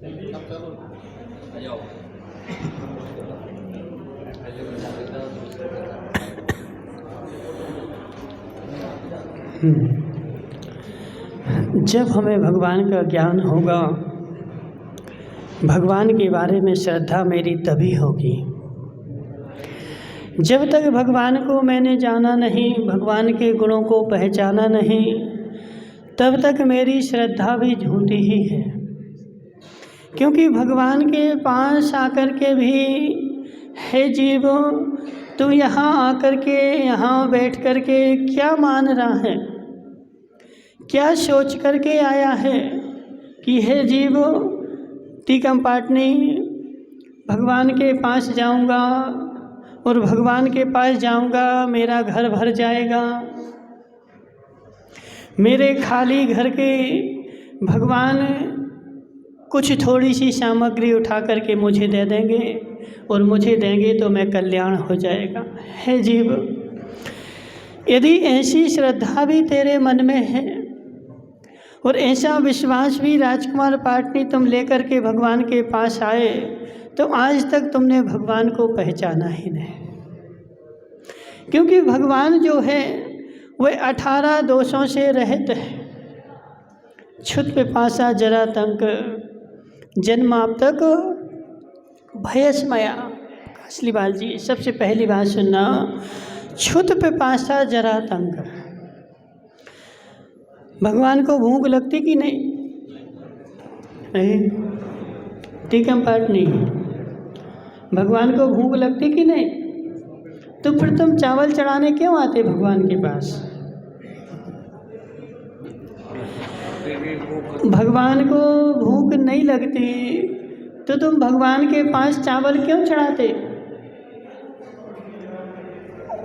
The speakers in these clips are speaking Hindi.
जब हमें भगवान का ज्ञान होगा, भगवान के बारे में श्रद्धा मेरी तभी होगी। जब तक भगवान को मैंने जाना नहीं, भगवान के गुणों को पहचाना नहीं, तब तक मेरी श्रद्धा भी झूठी ही है। क्योंकि भगवान के पास आकर के भी, हे जीव तू यहाँ आकर के, यहाँ बैठ कर के क्या मान रहा है, क्या सोच करके आया है कि हे जीव टीकम पाटनी भगवान के पास जाऊंगा और भगवान के पास जाऊंगा मेरा घर भर जाएगा, मेरे खाली घर के भगवान कुछ थोड़ी सी सामग्री उठा करके मुझे दे देंगे और मुझे देंगे तो मैं कल्याण हो जाएगा। हे जीव, यदि ऐसी श्रद्धा भी तेरे मन में है और ऐसा विश्वास भी राजकुमार पाटनी तुम लेकर के भगवान के पास आए, तो आज तक तुमने भगवान को पहचाना ही नहीं। क्योंकि भगवान जो है वह 18 दोषों से रहित है। क्षुत पिपासा जरातंक जन्माप तक भयस्मया। कासलीवाल जी सबसे पहली बात सुनना, क्षुत पिपासा जरातंक। भगवान को भूख लगती कि नहीं? टीकम पाठ नहीं। भगवान को भूख लगती कि नहीं? तो फिर तुम चावल चढ़ाने क्यों आते भगवान के पास? भगवान को भूख नहीं लगती तो तुम भगवान के पास चावल क्यों चढ़ाते?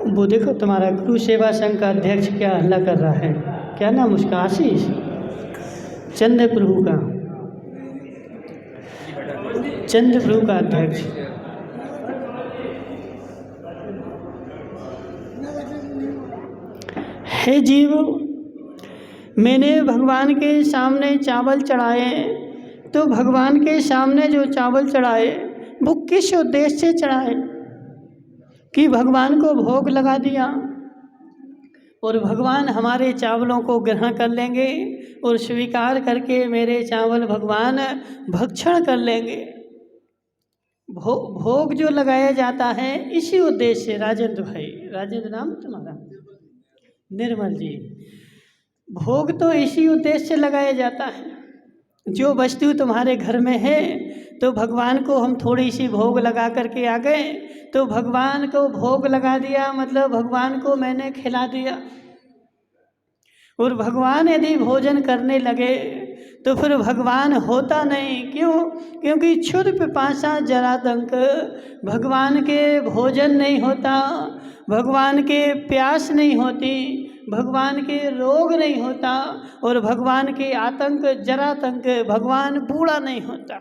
वो देखो तुम्हारा गुरु सेवा संघ का अध्यक्ष क्या हल्ला कर रहा है, क्या नाम उसका? आशीष चंद्र प्रभु का, चंद्र प्रभु का अध्यक्ष। हे जीव, मैंने भगवान के सामने चावल चढ़ाए, तो भगवान के सामने जो चावल चढ़ाए वो किस उद्देश्य से चढ़ाए? कि भगवान को भोग लगा दिया और भगवान हमारे चावलों को ग्रहण कर लेंगे और स्वीकार करके मेरे चावल भगवान भक्षण कर लेंगे। भोग जो लगाया जाता है इसी उद्देश्य से। राजेंद्र भाई, राजेंद्र नाम तुम्हारा? निर्मल जी। भोग तो इसी उद्देश्य से लगाया जाता है। जो वस्तु तुम्हारे घर में है तो भगवान को हम थोड़ी सी भोग लगा करके आ गए, तो भगवान को भोग लगा दिया मतलब भगवान को मैंने खिला दिया। और भगवान यदि भोजन करने लगे तो फिर भगवान होता नहीं। क्यों? क्योंकि क्षुध पिपासा जरातंक, भगवान के भोजन नहीं होता, भगवान के प्यास नहीं होती, भगवान के रोग नहीं होता और भगवान के आतंक जरातंक, भगवान बूढ़ा नहीं होता।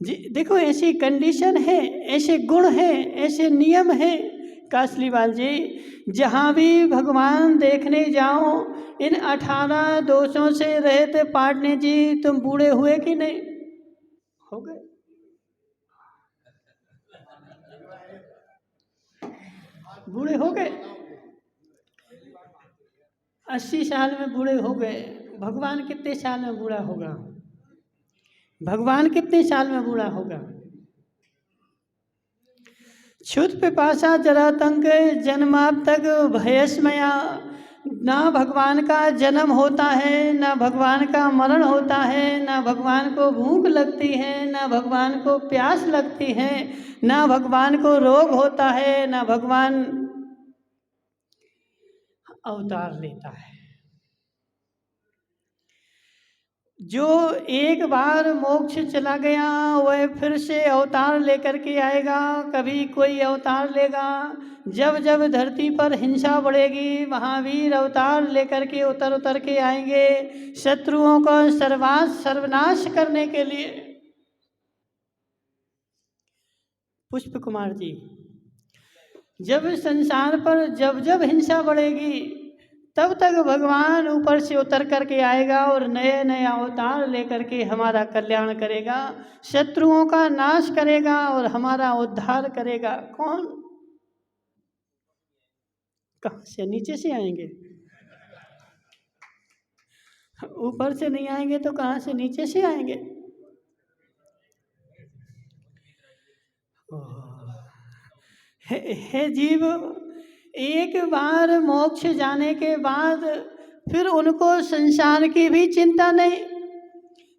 जी देखो, ऐसी कंडीशन है, ऐसे गुण है, ऐसे नियम है कासलीवाल जी। जहाँ भी भगवान देखने जाओ, इन 18 दोषों से रहित पाटनी जी तुम बूढ़े हुए कि नहीं? हो गए। बूढ़े हो गए, 80 साल में बूढ़े हो गए। भगवान कितने साल में बूढ़ा होगा? भगवान कितने साल में बूढ़ा होगा? क्षुत पिपासा जरातंक जन्माप तक भयस्मया। ना भगवान का जन्म होता है, ना भगवान का मरण होता है, ना भगवान को भूख लगती है, ना भगवान को प्यास लगती है, ना भगवान को रोग होता है, ना भगवान अवतार लेता है। जो एक बार मोक्ष चला गया वह फिर से अवतार लेकर के आएगा। कभी कोई अवतार लेगा, जब जब धरती पर हिंसा बढ़ेगी महावीर अवतार लेकर के उतर के आएंगे शत्रुओं को सर्वनाश करने के लिए। पुष्प कुमार जी, जब संसार पर जब जब हिंसा बढ़ेगी तब तक भगवान ऊपर से उतर करके आएगा और नए नए अवतार लेकर के हमारा कल्याण करेगा, शत्रुओं का नाश करेगा और हमारा उद्धार करेगा। कौन? कहाँ से? नीचे से आएंगे? ऊपर से नहीं आएंगे तो कहाँ से? नीचे से आएंगे। हे जीव, एक बार मोक्ष जाने के बाद फिर उनको संसार की भी चिंता नहीं।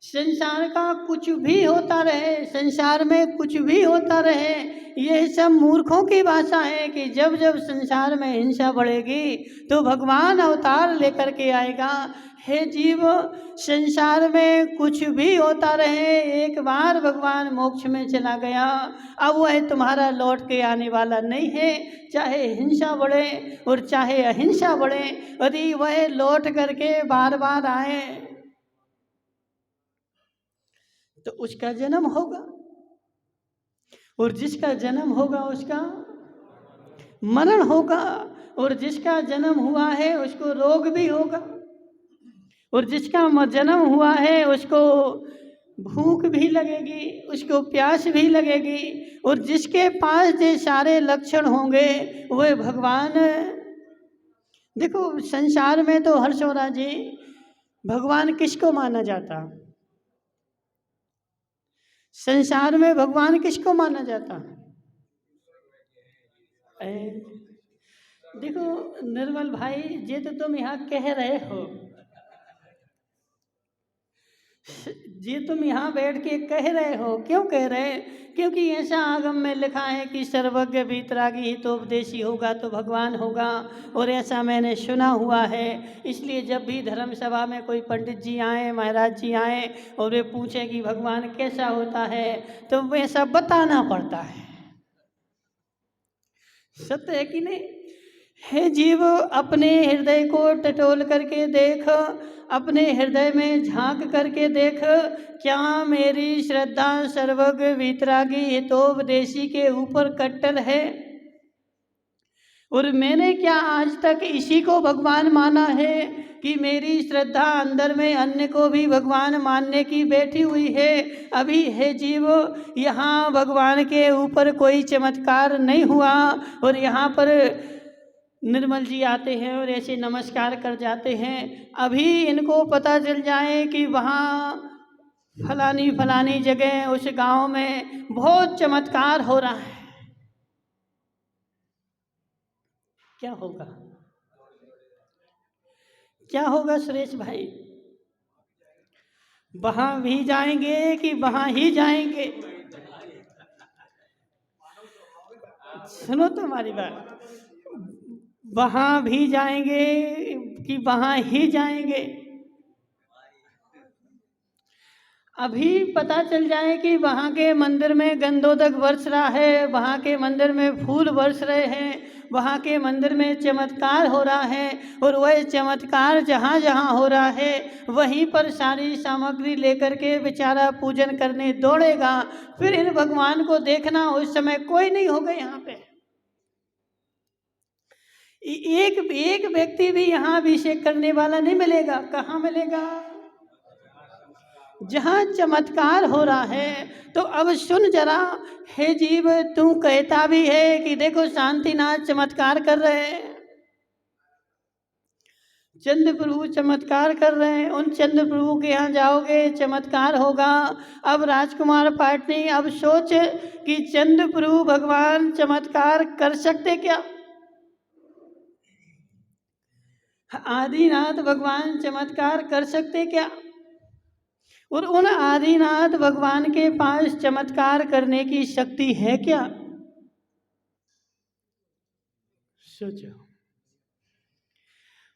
संसार का कुछ भी होता रहे, संसार में कुछ भी होता रहे, ये सब मूर्खों की भाषा है कि जब जब संसार में हिंसा बढ़ेगी तो भगवान अवतार लेकर के आएगा। हे जीव, संसार में कुछ भी होता रहे, एक बार भगवान मोक्ष में चला गया, अब वह तुम्हारा लौट के आने वाला नहीं है। चाहे हिंसा बढ़े और चाहे अहिंसा बढ़े, यदि वह लौट करके बार बार आए तो उसका जन्म होगा, और जिसका जन्म होगा उसका मरण होगा, और जिसका जन्म हुआ है उसको रोग भी होगा, और जिसका जन्म हुआ है उसको भूख भी लगेगी, उसको प्यास भी लगेगी, और जिसके पास ये सारे लक्षण होंगे वह भगवान। देखो संसार में तो हर्षोरा जी, भगवान किसको माना जाता? संसार में भगवान किसको माना जाता? देखो निर्मल भाई, ये तो तुम यहाँ कह रहे हो, ये तुम यहाँ बैठ के कह रहे हो। क्यों कह रहे? क्योंकि ऐसा आगम में लिखा है कि सर्वज्ञ वीतरागी हितोपदेशी होगा तो भगवान होगा, और ऐसा मैंने सुना हुआ है। इसलिए जब भी धर्म सभा में कोई पंडित जी आए, महाराज जी आए और वे पूछे कि भगवान कैसा होता है, तो वैसा बताना पड़ता है। सत्य है कि नहीं? हे जीव, अपने हृदय को टटोल करके देख, अपने हृदय में झांक करके देख, क्या मेरी श्रद्धा सर्वज्ञ वीतरागी हितोपदेशी के ऊपर कट्टर है? और मैंने क्या आज तक इसी को भगवान माना है कि मेरी श्रद्धा अंदर में अन्य को भी भगवान मानने की बैठी हुई है? अभी हे जीव, यहाँ भगवान के ऊपर कोई चमत्कार नहीं हुआ, और यहाँ पर निर्मल जी आते हैं और ऐसे नमस्कार कर जाते हैं। अभी इनको पता चल जाए कि वहाँ फलानी फलानी जगह उस गांव में बहुत चमत्कार हो रहा है, क्या होगा? क्या होगा सुरेश भाई? वहां भी जाएंगे कि वहां ही जाएंगे? सुनो तो हमारी बात, वहां भी जाएंगे कि वहां ही जाएंगे? अभी पता चल जाए कि वहाँ के मंदिर में गंधोदक बरस रहा है, वहाँ के मंदिर में फूल बरस रहे हैं, वहाँ के मंदिर में चमत्कार हो रहा है, और वह चमत्कार जहाँ जहाँ हो रहा है वहीं पर सारी सामग्री लेकर के बेचारा पूजन करने दौड़ेगा। फिर इन भगवान को देखना उस समय कोई नहीं होगा यहाँ पे। एक व्यक्ति भी यहाँ अभिषेक करने वाला नहीं मिलेगा। कहाँ मिलेगा? जहाँ चमत्कार हो रहा है। तो अब सुन जरा, हे जीव, तू कहता भी है कि देखो शांतिनाथ चमत्कार कर रहे हैं, चंद्र प्रभु चमत्कार कर रहे हैं, उन चंद्र प्रभु के यहाँ जाओगे चमत्कार होगा। अब राजकुमार पाटनी, अब सोच कि चंद्र प्रभु भगवान चमत्कार कर सकते क्या? आदिनाथ भगवान चमत्कार कर सकते क्या? और उन आदिनाथ भगवान के पास चमत्कार करने की शक्ति है क्या? सोचो,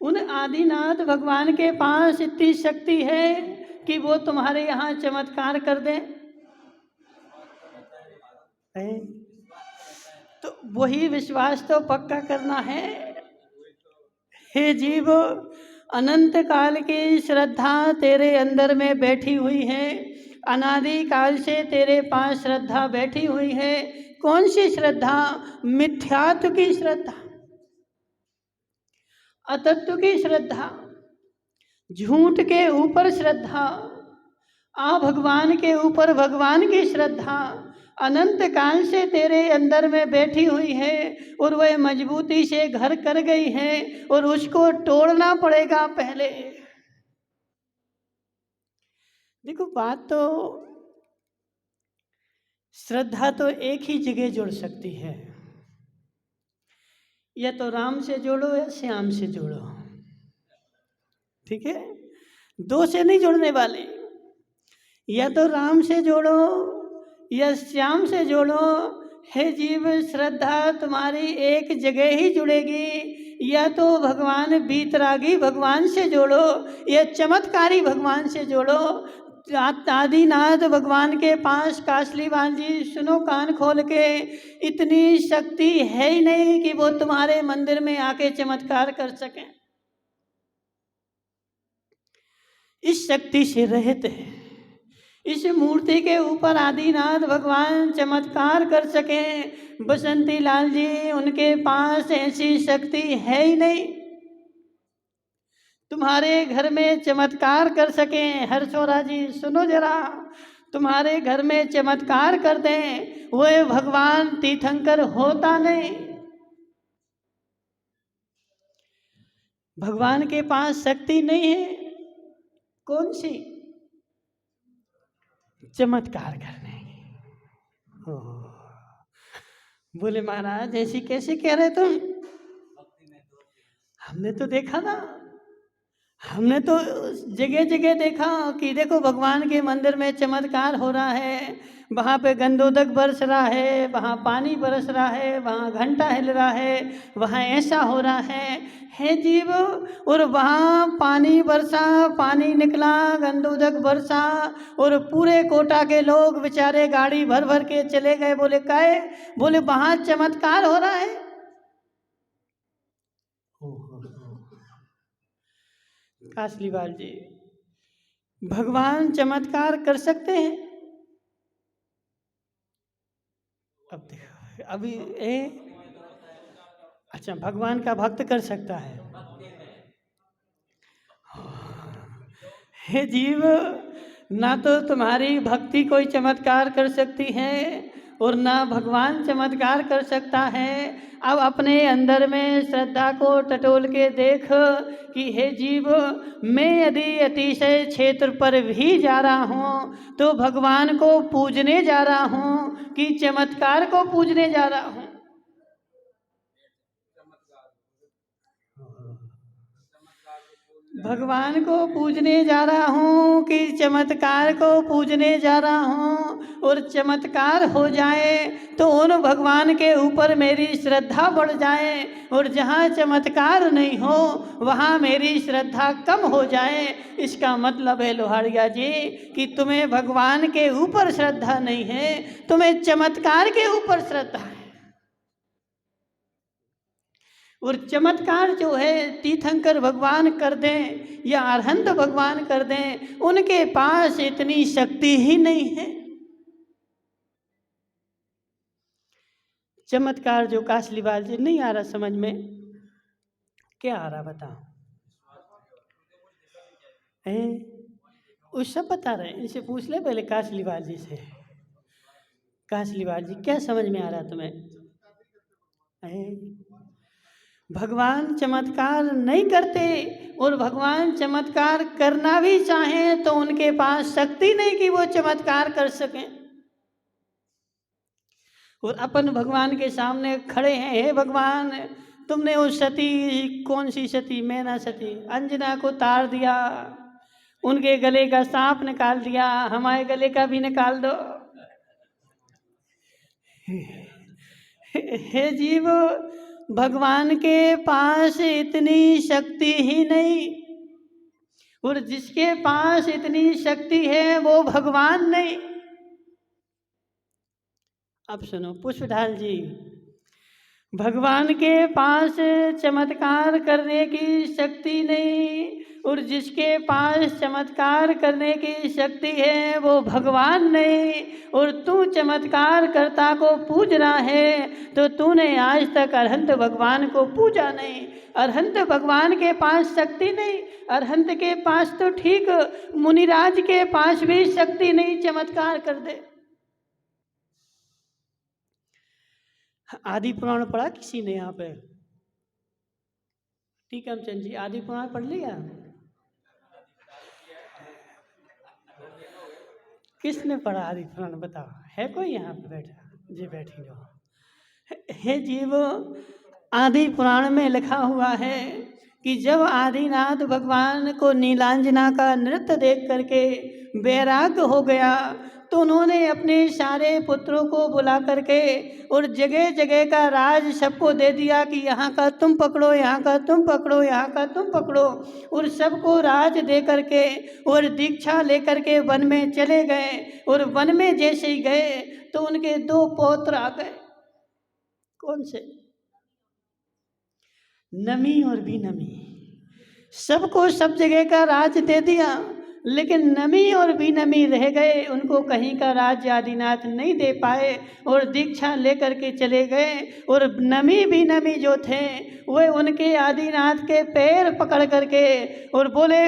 उन आदिनाथ भगवान के पास इतनी शक्ति है कि वो तुम्हारे यहाँ चमत्कार कर दें? तो वही विश्वास तो पक्का करना है। हे जीव, अनंत काल की श्रद्धा तेरे अंदर में बैठी हुई है, अनादि काल से तेरे पास श्रद्धा बैठी हुई है। कौन सी श्रद्धा? मिथ्यात्व की श्रद्धा। अतत्व की श्रद्धा, झूठ के ऊपर श्रद्धा, भगवान के ऊपर भगवान की श्रद्धा अनंत काल से तेरे अंदर में बैठी हुई है और वह मजबूती से घर कर गई है और उसको तोड़ना पड़ेगा पहले। देखो, बात तो श्रद्धा तो एक ही जगह जुड़ सकती है, या तो राम से जोड़ो या श्याम से जोड़ो, ठीक है? दो से नहीं जुड़ने वाले, या तो राम से जोड़ो या श्याम से जोड़ो। हे जीव, श्रद्धा तुम्हारी एक जगह ही जुड़ेगी, या तो भगवान बीतरागी भगवान से जोड़ो या चमत्कारी भगवान से जोड़ो। आदिनाथ भगवान के पास कासलीवाल जी सुनो कान खोल के, इतनी शक्ति है ही नहीं कि वो तुम्हारे मंदिर में आके चमत्कार कर सकें। इस शक्ति से रहित है, इस मूर्ति के ऊपर आदिनाथ भगवान चमत्कार कर सकें। बसंती लाल जी, उनके पास ऐसी शक्ति है ही नहीं तुम्हारे घर में चमत्कार कर सकें। हर्षोरा जी सुनो जरा, तुम्हारे घर में चमत्कार कर दें, वो भगवान तीर्थंकर होता नहीं। भगवान के पास शक्ति नहीं है, कौन सी? चमत्कार करने की। बोले महाराज ऐसी कैसे कह रहे तुम? हमने तो देखा ना, हमने तो जगह जगह देखा कि देखो भगवान के मंदिर में चमत्कार हो रहा है, वहाँ पे गंधोदक बरस रहा है, वहाँ पानी बरस रहा है, वहाँ घंटा हिल रहा है, वहाँ ऐसा हो रहा है। हे जीव, और वहाँ पानी बरसा, पानी निकला, गंधोदक बरसा और पूरे कोटा के लोग बेचारे गाड़ी भर भर के चले गए। बोले काहे? बोले वहाँ चमत्कार हो रहा है। कासलीवाल जी, भगवान चमत्कार कर सकते हैं? अब देखो, अभी अच्छा, भगवान का भक्त कर सकता है। हे जीव, ना तो तुम्हारी भक्ति कोई चमत्कार कर सकती है और ना भगवान चमत्कार कर सकता है। अब अपने अंदर में श्रद्धा को टटोल के देख कि हे जीव, मैं यदि अतिशय क्षेत्र पर भी जा रहा हूँ तो भगवान को पूजने जा रहा हूँ कि चमत्कार को पूजने जा रहा हूँ? भगवान को पूजने जा रहा हूँ कि चमत्कार को पूजने जा रहा हूँ? और चमत्कार हो जाए तो उन भगवान के ऊपर मेरी श्रद्धा बढ़ जाए, और जहाँ चमत्कार नहीं हो वहाँ मेरी श्रद्धा कम हो जाए। इसका मतलब है लोहारिया जी कि तुम्हें भगवान के ऊपर श्रद्धा नहीं है, तुम्हें चमत्कार के ऊपर श्रद्धा है। और चमत्कार जो है तीर्थंकर भगवान कर दें या अरहंत भगवान कर दें, उनके पास इतनी शक्ति ही नहीं है। चमत्कार जो कासलीवाल जी नहीं आ रहा समझ में, क्या आ रहा बताओ? वो सब बता रहे हैं, इनसे पूछ ले पहले कासलीवाल जी से। कासलीवाल जी, क्या समझ में आ रहा तुम्हें? भगवान चमत्कार नहीं करते, और भगवान चमत्कार करना भी चाहें तो उनके पास शक्ति नहीं कि वो चमत्कार कर सकें। और अपन भगवान के सामने खड़े हैं, हे भगवान, तुमने उस सती, कौन सी सती, मैना सती, अंजना को तार दिया, उनके गले का सांप निकाल दिया, हमारे गले का भी निकाल दो। हे जीव, भगवान के पास इतनी शक्ति ही नहीं, और जिसके पास इतनी शक्ति है वो भगवान नहीं। अब सुनो पुष्पढाल जी, भगवान के पास चमत्कार करने की शक्ति नहीं, और जिसके पास चमत्कार करने की शक्ति है वो भगवान नहीं, और तू चमत्कार कर्ता को पूज रहा है तो तूने आज तक अरहंत भगवान को पूजा नहीं। अरहंत भगवान के पास शक्ति नहीं, अरहंत के पास तो ठीक, मुनिराज के पास भी शक्ति नहीं चमत्कार कर दे। आदि पुराण पढ़ा किसी ने यहाँ पे? टीकमचंद जी आदि पुराण पढ़ लिया? किसने पढ़ा आदि पुराण बताओ? है कोई यहाँ पे बैठा? जी बैठी जो हे जीव, आदि पुराण में लिखा हुआ है कि जब आदिनाथ भगवान को नीलांजना का नृत्य देख करके वैराग्य हो गया तो उन्होंने अपने सारे पुत्रों को बुला करके और जगह जगह का राज सबको दे दिया कि यहाँ का तुम पकड़ो, यहाँ का तुम पकड़ो, यहाँ का तुम पकड़ो, और सबको राज दे करके और दीक्षा लेकर के वन में चले गए। और वन में जैसे ही गए तो उनके 2 पौत्र आ गए। कौन से? नमी और बीनमी। सबको सब जगह का राज दे दिया, लेकिन नमी और बीनमी रह गए, उनको कहीं का राज आदिनाथ नहीं दे पाए और दीक्षा लेकर के चले गए। और नमी बीनमी जो थे वे उनके आदिनाथ के पैर पकड़ करके और बोले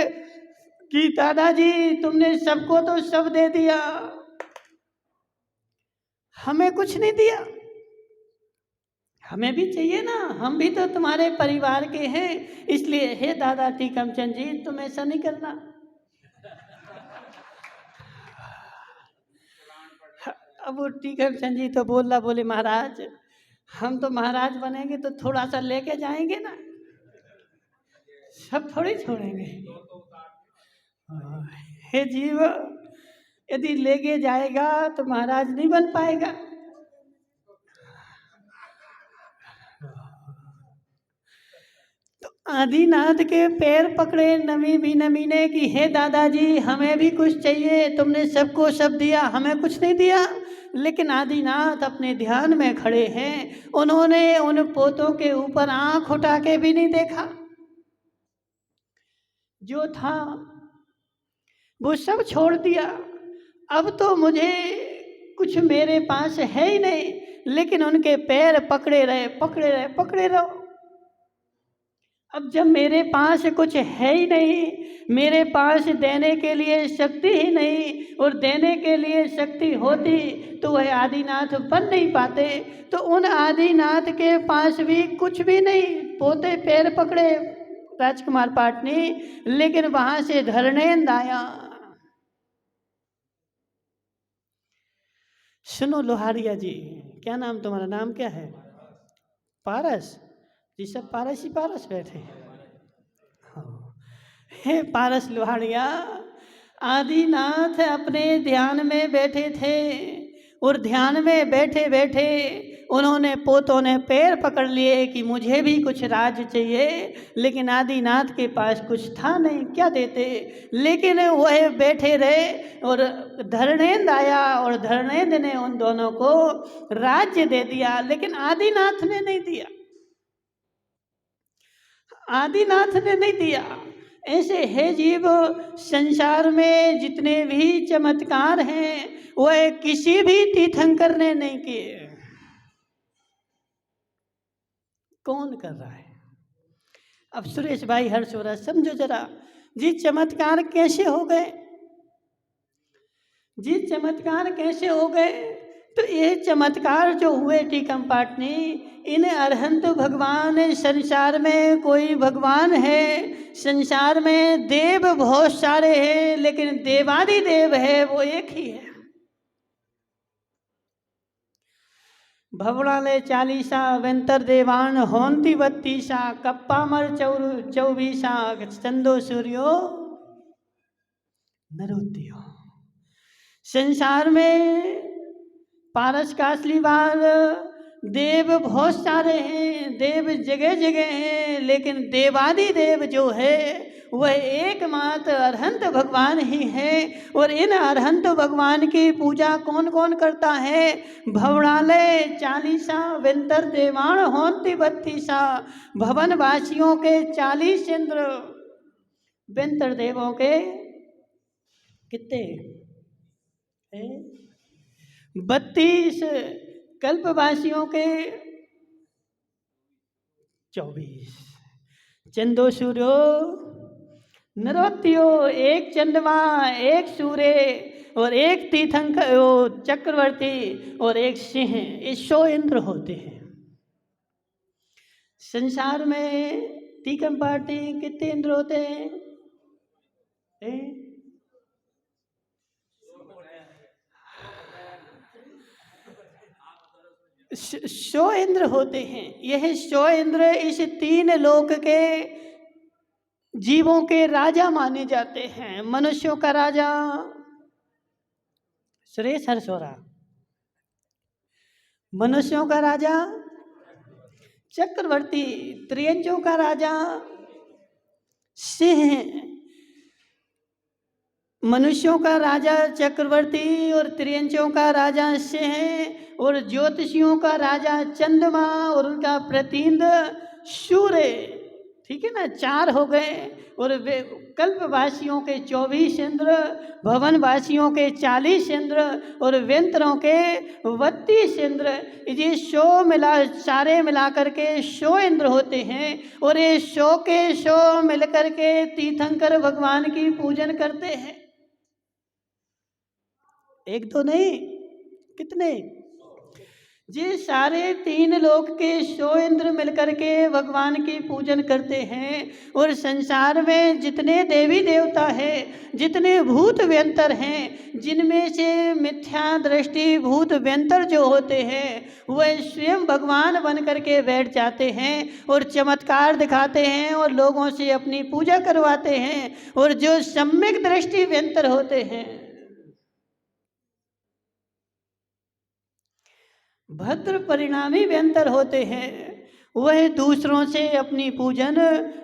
कि दादाजी तुमने सबको तो सब दे दिया, हमें कुछ नहीं दिया, हमें भी चाहिए ना, हम भी तो तुम्हारे परिवार के हैं। इसलिए हे दादा टीकमचंद जी तुम ऐसा नहीं करना। अब वो टीकमचंद जी तो बोले महाराज हम तो महाराज बनेंगे तो थोड़ा सा लेके जाएंगे ना, सब थोड़ी छोड़ेंगे। हे जीव, यदि लेके जाएगा तो महाराज नहीं बन पाएगा। तो आदिनाथ के पैर पकड़े नमी बीनमी ने कि हे दादाजी हमें भी कुछ चाहिए, तुमने सबको सब दिया, हमें कुछ नहीं दिया। लेकिन आदिनाथ अपने ध्यान में खड़े हैं, उन्होंने उन पोतों के ऊपर आंख उठा के भी नहीं देखा। जो था वो सब छोड़ दिया। अब तो मुझे कुछ मेरे पास है ही नहीं, लेकिन उनके पैर पकड़े रहे, पकड़े रहे, पकड़े रहो। अब जब मेरे पास कुछ है ही नहीं, मेरे पास देने के लिए शक्ति ही नहीं, और देने के लिए शक्ति होती तो वह आदिनाथ बन नहीं पाते। तो उन आदिनाथ के पास भी कुछ भी नहीं। पोते पैर पकड़े राजकुमार पाटनी, लेकिन वहां से धरणेंद्र आया। सुनो लोहारिया जी, क्या नाम तुम्हारा? नाम क्या है? पारस जी। सब पारस ही पारस बैठे। हाँ। हे पारस लोहारिया, आदिनाथ अपने ध्यान में बैठे थे और ध्यान में बैठे बैठे उन्होंने पोतों ने पैर पकड़ लिए कि मुझे भी कुछ राज चाहिए, लेकिन आदिनाथ के पास कुछ था नहीं, क्या देते। लेकिन वह बैठे रहे और धरणेंद्र आया और धरणेंद्र ने उन दोनों को राज्य दे दिया, लेकिन आदिनाथ ने नहीं दिया। आदिनाथ ने नहीं दिया। ऐसे हे जीव, संसार में जितने भी चमत्कार हैं वह किसी भी तीर्थंकर ने नहीं किए। कौन कर रहा है? अब सुरेश भाई हर्षोरा समझो जरा जी, चमत्कार कैसे हो गए जी, चमत्कार कैसे हो गए। तो ये चमत्कार जो हुए टीकम पाटनी, इन अरहंत भगवान, संसार में कोई भगवान है, संसार में देव बहुत सारे हैं, लेकिन देवादिदेव है वो एक ही है। भवड़ाले 40 वेंतर देवान होंती 32 कप्पामर 24 चंदो सूर्यो नरोत्यो। संसार में पारस का असली बाल देव बहुत सारे हैं, देव जगह जगह हैं, लेकिन देवादिदेव जो है वह एकमात्र अरहंत भगवान ही है। और इन अरहंत भगवान की पूजा कौन कौन करता है? भवड़ालय 40 वेंतर देवान होंती 32 भवन वासियों के 40 इंद्र, व्यंतर देवों के कितने 32, कल्पवासियों के 24, चंदो सूर्यो नरोत्यो, एक चंद्रमा, एक सूर्य और एक तीर्थंकर चक्रवर्ती और एक सिंह, ये 100 इंद्र होते हैं। संसार में तीकम पार्टी कितने इंद्र होते हैं? 100 इंद्र होते हैं। यह 100 इंद्र इस 3 लोक के जीवों के राजा माने जाते हैं। मनुष्यों का राजा सुरेश हरसोरा, मनुष्यों का राजा चक्रवर्ती, त्रियंजों का राजा सिंह, मनुष्यों का राजा चक्रवर्ती और त्रियंजों का राजा सिंह और ज्योतिषियों का राजा चंद्रमा और उनका प्रतिनिधि सूर्य। ठीक है ना, 4 हो गए। और कल्पवासियों के 24 इंद्र, भवनवासियों के 40 इंद्र और व्यंतरों के 32 इंद्र। ये 100 सारे मिलाकर के 100 इंद्र होते हैं। और ये 100 के 100 मिलकर के तीर्थंकर भगवान की पूजन करते हैं। एक तो नहीं, कितने? ये सारे 3 लोक के 100 इंद्र मिलकर के भगवान की पूजन करते हैं। और संसार में जितने देवी देवता हैं, जितने भूत व्यंतर हैं, जिनमें से मिथ्या दृष्टि भूत व्यंतर जो होते हैं, वह स्वयं भगवान बन करके बैठ जाते हैं और चमत्कार दिखाते हैं और लोगों से अपनी पूजा करवाते हैं। और जो सम्यक दृष्टि व्यंतर होते हैं, भद्र परिणामी व्यंतर होते हैं, वह दूसरों से अपनी पूजन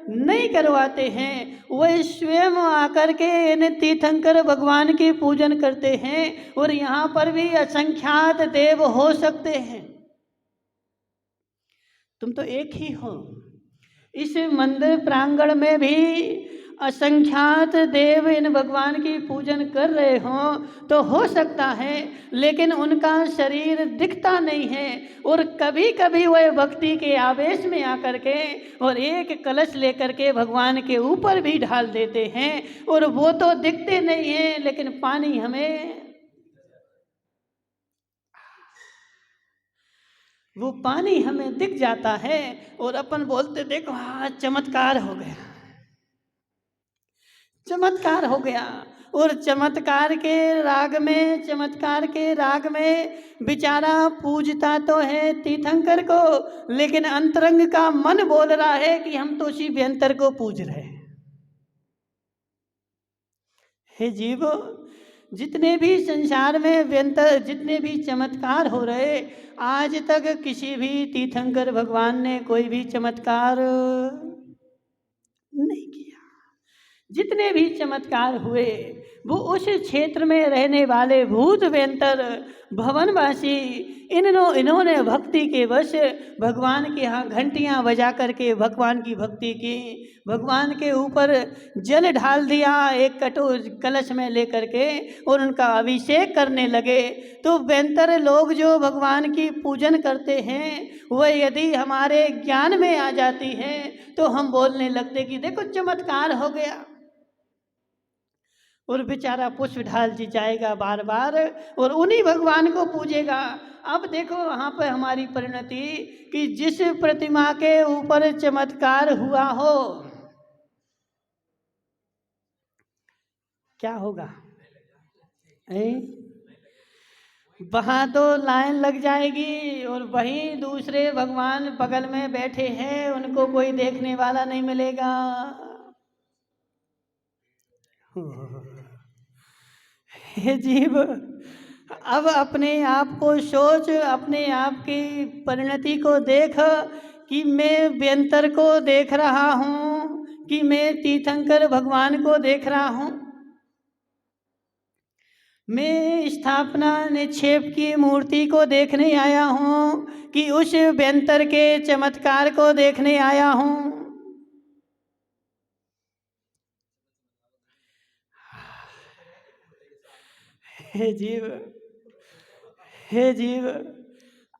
नहीं करवाते हैं। वह स्वयं आकर के इन तीर्थंकर भगवान की पूजन करते हैं। और यहाँ पर भी असंख्यात देव हो सकते हैं। तुम तो एक ही हो। इस मंदिर प्रांगण में भी असंख्यात देव इन भगवान की पूजन कर रहे हों तो हो सकता है, लेकिन उनका शरीर दिखता नहीं है। और कभी कभी वह भक्ति के आवेश में आकर के और एक कलश लेकर के भगवान के ऊपर भी ढाल देते हैं। और वो तो दिखते नहीं हैं, लेकिन पानी हमें, वो पानी हमें दिख जाता है। और अपन बोलते देखो हाँ चमत्कार हो गया, चमत्कार हो गया। और चमत्कार के राग में बेचारा पूजता तो है तीर्थंकर को, लेकिन अंतरंग का मन बोल रहा है कि हम तो उसी व्यंतर को पूज रहे हैं। हे जीवो, जितने भी संसार में व्यंतर, जितने भी चमत्कार हो रहे, आज तक किसी भी तीर्थंकर भगवान ने कोई भी चमत्कार नहीं किया। जितने भी चमत्कार हुए वो उस क्षेत्र में रहने वाले भूत व्यंतर भवनवासी इन्होंने भक्ति के वश भगवान के यहाँ घंटियाँ बजा करके भगवान की भक्ति की, भगवान के ऊपर जल ढाल दिया एक कलश में लेकर के और उनका अभिषेक करने लगे। तो व्यंतर लोग जो भगवान की पूजन करते हैं, वह यदि हमारे ज्ञान में आ जाती है तो हम बोलने लगते कि देखो चमत्कार हो गया। और बेचारा पुष्प ढाल जी जाएगा बार बार और उन्हीं भगवान को पूजेगा। अब देखो वहाँ पर हमारी परिणति कि जिस प्रतिमा के ऊपर चमत्कार हुआ हो, क्या होगा? वहाँ तो लाइन लग जाएगी और वहीं दूसरे भगवान बगल में बैठे हैं, उनको कोई देखने वाला नहीं मिलेगा। हे जीव, अब अपने आप को सोच, अपने आप की परिणति को देख कि मैं व्यंतर को देख रहा हूँ कि मैं तीर्थंकर भगवान को देख रहा हूँ। मैं स्थापना निक्षेप की मूर्ति को देखने आया हूँ कि उस व्यंतर के चमत्कार को देखने आया हूँ। हे जीव, हे जीव,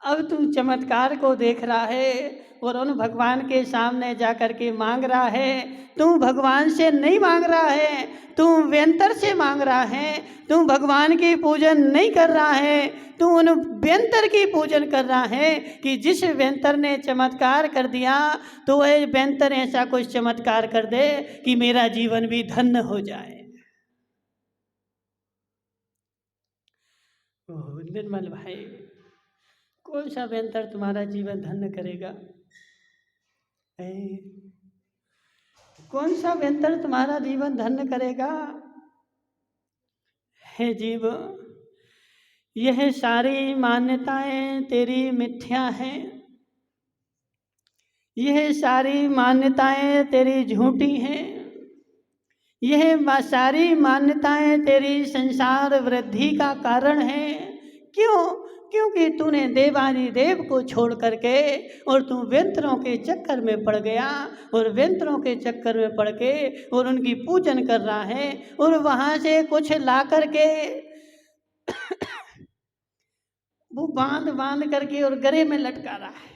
अब तू चमत्कार को देख रहा है और उन भगवान के सामने जा कर के मांग रहा है। तू भगवान से नहीं मांग रहा है, तू व्यंतर से मांग रहा है। तू भगवान की पूजन नहीं कर रहा है, तू उन व्यंतर की पूजन कर रहा है कि जिस व्यंतर ने चमत्कार कर दिया तो वह व्यंतर ऐसा कुछ चमत्कार कर दे कि मेरा जीवन भी धन्य हो जाए। ओह निर्मल भाई, कौन सा व्यंतर तुम्हारा जीवन धन्य करेगा? कौन सा व्यंतर तुम्हारा जीवन धन्य करेगा? हे जीव, यह सारी मान्यताएं तेरी मिथ्या हैं, यह सारी मान्यताएं तेरी झूठी हैं, यह सारी मान्यताएं तेरी संसार वृद्धि का कारण है। क्यों? क्योंकि तूने देवाधिदेव को छोड़ करके और तू व्यंतरों के चक्कर में पड़ गया और व्यंतरों के चक्कर में पड़ के और उनकी पूजन कर रहा है और वहाँ से कुछ ला करके वो बांध बांध करके और गले में लटका रहा है।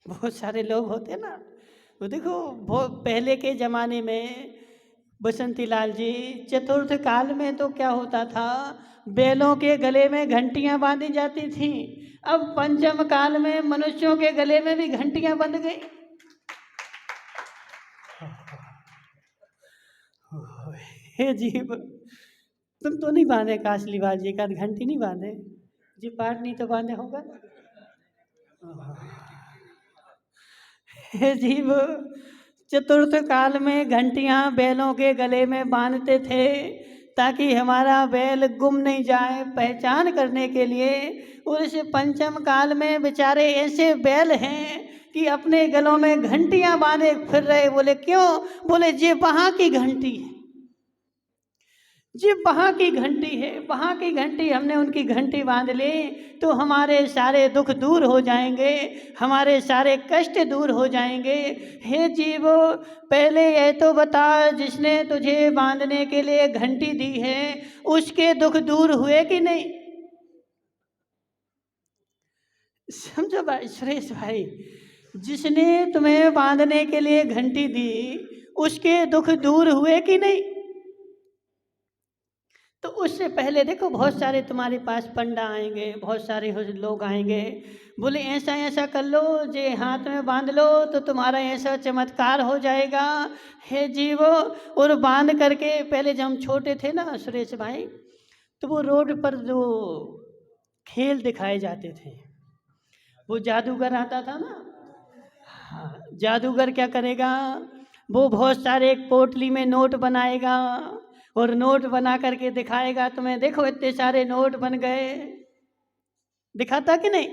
बहुत सारे लोग होते ना, वो देखो बहुत पहले के ज़माने में बसंती लाल जी, चतुर्थ काल में तो क्या होता था, बैलों के गले में घंटियां बांधी जाती थी। अब पंचम काल में मनुष्यों के गले में भी घंटियां बंध गई। हे जीव, तुम तो नहीं बांधे काशलीवाल जी का घंटी नहीं बांधे जी, पाठ नहीं तो बांधे होगा। हे जीव, चतुर्थ काल में घंटियां बैलों के गले में बांधते थे ताकि हमारा बैल गुम नहीं जाए, पहचान करने के लिए। और इस पंचम काल में बेचारे ऐसे बैल हैं कि अपने गलों में घंटियां बांधे फिर रहे। बोले क्यों? बोले ये वहाँ की घंटी है, ये वहाँ की घंटी है, वहाँ की घंटी, हमने उनकी घंटी बांध ली तो हमारे सारे दुख दूर हो जाएंगे, हमारे सारे कष्ट दूर हो जाएंगे। हे जीवो, पहले यह तो बता, जिसने तुझे बांधने के लिए घंटी दी है उसके दुख दूर हुए कि नहीं? समझो भाई, सुरेश भाई, जिसने तुम्हें बांधने के लिए घंटी दी उसके दुख दूर हुए कि नहीं? तो उससे पहले देखो बहुत सारे तुम्हारे पास पंडा आएंगे, बहुत सारे लोग आएंगे, बोले ऐसा ऐसा कर लो, जे हाथ में बांध लो तो तुम्हारा ऐसा चमत्कार हो जाएगा। हे जीवो, और बांध करके पहले जब हम छोटे थे ना सुरेश भाई, तो वो रोड पर जो खेल दिखाए जाते थे, वो जादूगर आता था ना। हाँ, जादूगर क्या करेगा, वो बहुत सारे एक पोटली में नोट बनाएगा और नोट बना करके दिखाएगा तुम्हें, देखो इतने सारे नोट बन गए, दिखाता कि नहीं?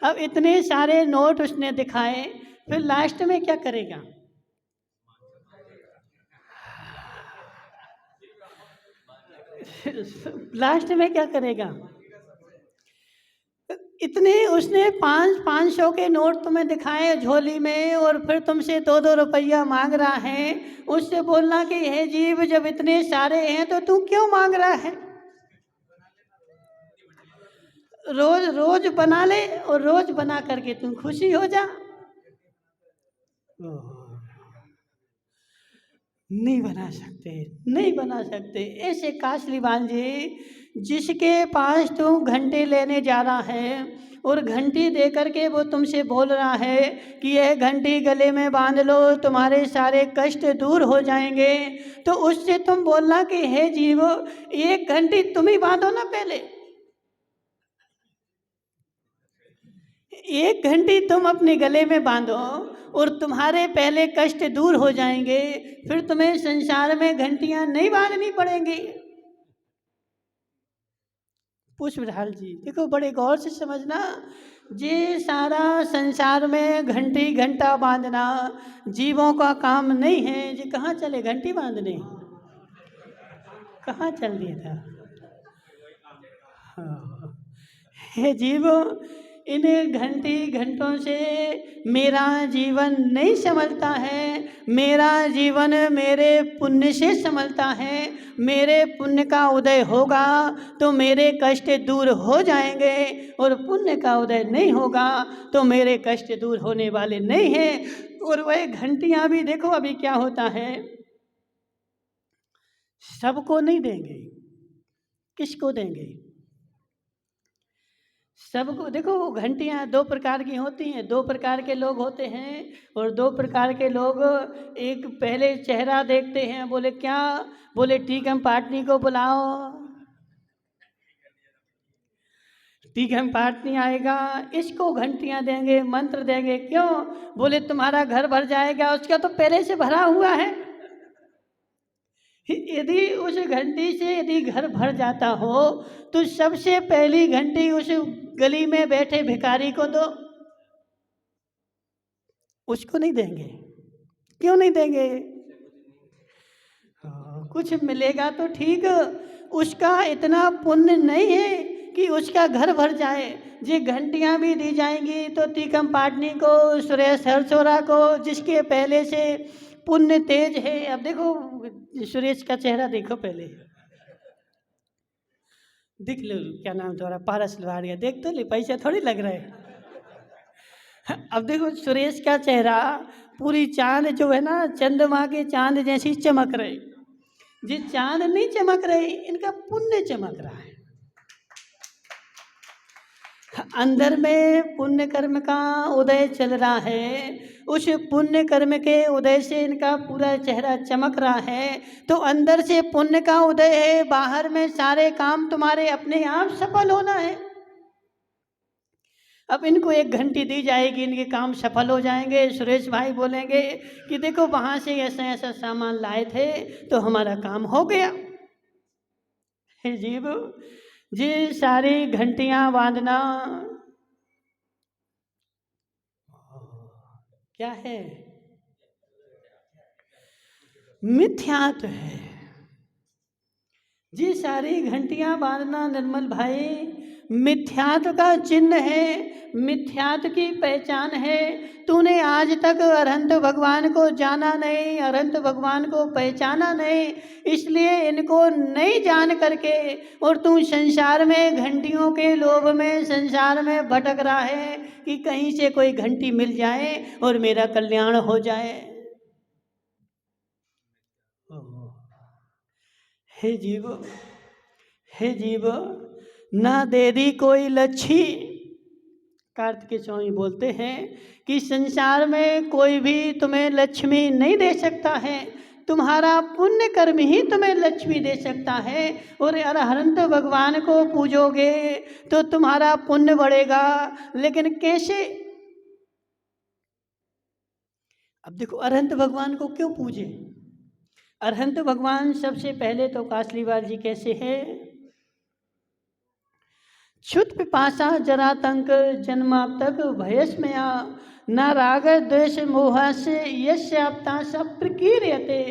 अब इतने सारे नोट उसने दिखाए, फिर लास्ट में क्या करेगा? लास्ट में क्या करेगा? इतने उसने 500 के नोट तुम्हें दिखाए झोली में और फिर तुमसे 2-2 रुपया मांग रहा है। उससे बोलना कि हे जीव, जब इतने सारे हैं तो तू क्यों मांग रहा है? रोज रोज बना ले और रोज बना करके तुम खुशी हो जा। नहीं बना सकते, नहीं बना सकते। ऐसे काशलीवाल जी, जिसके पास तुम घंटे लेने जा रहा है और घंटी दे करके वो तुमसे बोल रहा है कि यह घंटी गले में बांध लो, तुम्हारे सारे कष्ट दूर हो जाएंगे, तो उससे तुम बोलना कि हे जीवो, एक घंटी तुम ही बांधो ना, पहले एक घंटी तुम अपने गले में बांधो और तुम्हारे पहले कष्ट दूर हो जाएंगे, फिर तुम्हें संसार में घंटियां नहीं बांधनी पड़ेंगी। पुष्पलाल जी देखो, बड़े गौर से समझना, ये सारा संसार में घंटी घंटा बांधना जीवों का काम नहीं है। ये कहाँ चले घंटी बांधने, कहाँ चल दिया था? हाँ। हे जीवो, इन घंटों से मेरा जीवन नहीं संभलता है। मेरा जीवन मेरे पुण्य से संभलता है। मेरे पुण्य का उदय होगा तो मेरे कष्ट दूर हो जाएंगे, और पुण्य का उदय नहीं होगा तो मेरे कष्ट दूर होने वाले नहीं हैं। और वह घंटियाँ भी देखो अभी क्या होता है, सबको नहीं देंगे। किसको देंगे? सबको। देखो वो घंटियाँ दो प्रकार की होती हैं, दो प्रकार के लोग होते हैं। और दो प्रकार के लोग, एक पहले चेहरा देखते हैं, बोले क्या, बोले ठीक हम पाटनी को बुलाओ। ठीक हम पाटनी आएगा, इसको घंटियाँ देंगे, मंत्र देंगे। क्यों? बोले तुम्हारा घर भर जाएगा, उसका तो पहले से भरा हुआ है। यदि उस घंटी से यदि घर भर जाता हो तो सबसे पहली घंटी उस गली में बैठे भिखारी को दो। उसको नहीं देंगे। क्यों नहीं देंगे? कुछ मिलेगा तो ठीक, उसका इतना पुण्य नहीं है कि उसका घर भर जाए। ये घंटियाँ भी दी जाएंगी तो तीकम पाटनी को, सुरेश हरसोरा को, जिसके पहले से पुण्य तेज है। अब देखो सुरेश का चेहरा देखो, पहले देख लो, क्या नाम तुम्हारा? पारस लवाड़िया। देख तो ले, पैसे थोड़ी लग रहे हैं। अब देखो सुरेश का चेहरा, पूरी चांद जो है ना, चंद्रमा के चांद जैसी चमक रही। जी चांद नहीं चमक रही, इनका पुण्य चमक रहा है। अंदर में पुण्य कर्म का उदय चल रहा है। उस पुण्य कर्म के उदय से इनका पूरा चेहरा चमक रहा है। तो अंदर से पुण्य का उदय है, बाहर में सारे काम तुम्हारे अपने आप सफल होना है। अब इनको एक घंटी दी जाएगी, इनके काम सफल हो जाएंगे। सुरेश भाई बोलेंगे कि देखो वहाँ से ऐसा ऐसा सामान लाए थे तो हमारा काम हो गया। हे जीव, जी सारी घंटियाँ बांधना क्या है? मिथ्यात्व है। जी सारी घंटियां बांधना निर्मल भाई मिथ्यात्व का चिन्ह है, मिथ्यात्व की पहचान है। तूने आज तक अरहंत भगवान को जाना नहीं, अरहंत भगवान को पहचाना नहीं, इसलिए इनको नहीं जान करके और तू संसार में घंटियों के लोभ में संसार में भटक रहा है कि कहीं से कोई घंटी मिल जाए और मेरा कल्याण हो जाए। हे जीव, हे जीव, ना दे दी कोई लच्छी। कार्तिकेय स्वामी बोलते हैं कि संसार में कोई भी तुम्हें लक्ष्मी नहीं दे सकता है, तुम्हारा पुण्य कर्म ही तुम्हें लक्ष्मी दे सकता है। और अरहंत भगवान को पूजोगे तो तुम्हारा पुण्य बढ़ेगा। लेकिन कैसे? अब देखो अरहंत भगवान को क्यों पूजे? अरहंत भगवान सबसे पहले तो कासलीवाल जी कैसे है? क्षुत पिपासा जरातंक जन्माप्तक भयस्मया न राग द्वेष मोह से यश्याप्ता सब प्रकीर्यते।